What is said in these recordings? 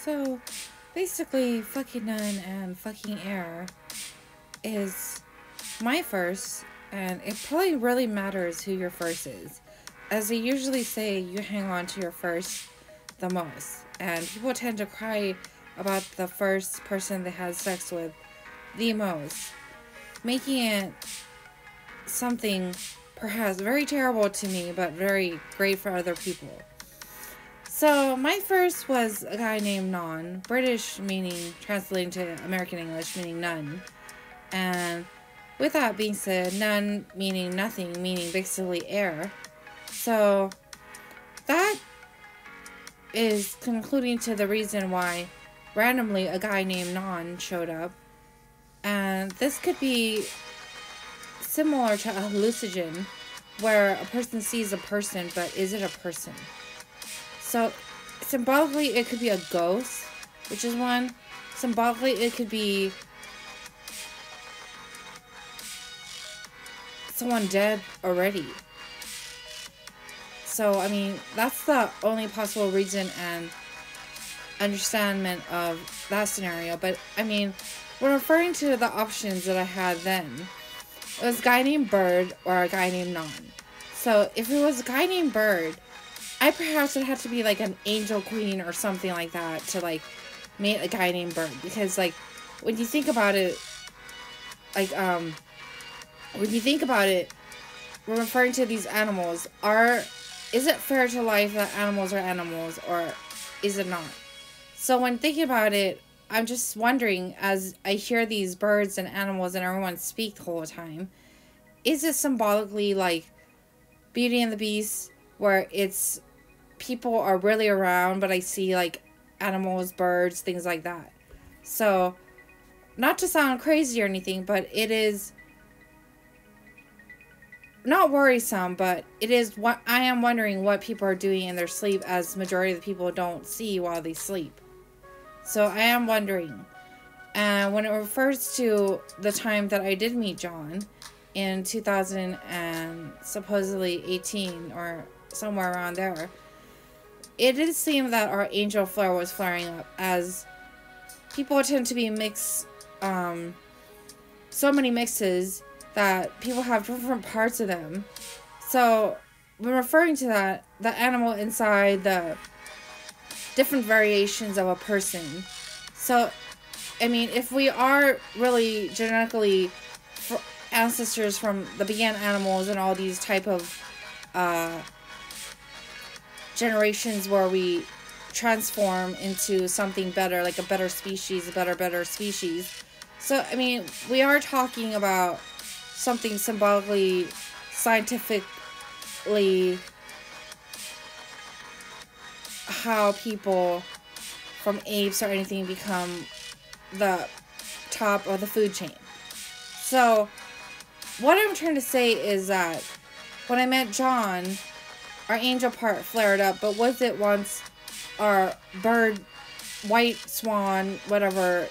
So, basically, fucking none and fucking air is my first, and it probably really matters who your first is. As they usually say, you hang on to your first the most, and people tend to cry about the first person they had sex with the most, making it something perhaps very terrible to me, but very great for other people. So, my first was a guy named Non, British meaning, translating to American English, meaning none. And with that being said, none meaning nothing, meaning basically air. So, that is concluding to the reason why randomly a guy named Non showed up. And this could be similar to a hallucinogen, where a person sees a person, but is it a person? So, symbolically, it could be a ghost, which is one. Symbolically, it could be someone dead already. So, I mean, that's the only possible reason and understanding of that scenario. But, I mean, when referring to the options that I had then, it was a guy named Bird or a guy named Non. So, if it was a guy named Bird, I perhaps would have to be like an angel queen or something like that to like meet a guy named Bird. Because like when you think about it, like when you think about it, we're referring to these animals. Is it fair to life that animals are animals, or is it not? So when thinking about it, I'm just wondering, as I hear these birds and animals and everyone speak the whole time, is it symbolically like Beauty and the Beast, where it's people are really around, but I see like animals, birds, things like that. So, not to sound crazy or anything, but it is not worrisome, but it is what I am wondering what people are doing in their sleep, as majority of the people don't see while they sleep. So I am wondering. And when it refers to the time that I did meet John in 2000 and supposedly 18 or somewhere around there, it did seem that our angel flare was flaring up, as people tend to be mixed, so many mixes that people have different parts of them. So, when referring to that, the animal inside, the different variations of a person. So, I mean, if we are really genetically ancestors from the began animals and all these type of generations where we transform into something better, like a better species, a better species. So, I mean, we are talking about something symbolically, scientifically, how people from apes or anything become the top of the food chain. So, what I'm trying to say is that when I met John, our angel part flared up, but was it once our bird, white swan, whatever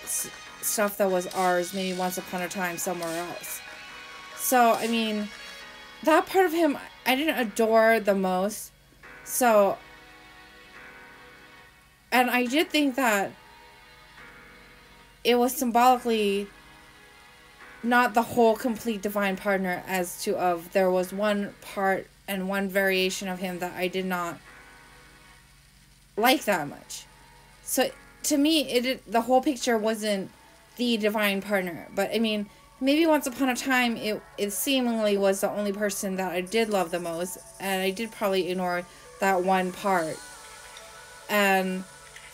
stuff that was ours, maybe once upon a time somewhere else. So, I mean, that part of him I didn't adore the most. So, and I did think that it was symbolically not the whole complete divine partner, as to of there was one part and one variation of him that I did not like that much. So to me, the whole picture wasn't the divine partner. But I mean, maybe once upon a time it seemingly was the only person that I did love the most, and I did probably ignore that one part. And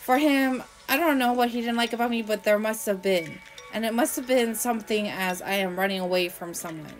for him, I don't know what he didn't like about me, but there must have been. And it must have been something as I am running away from someone.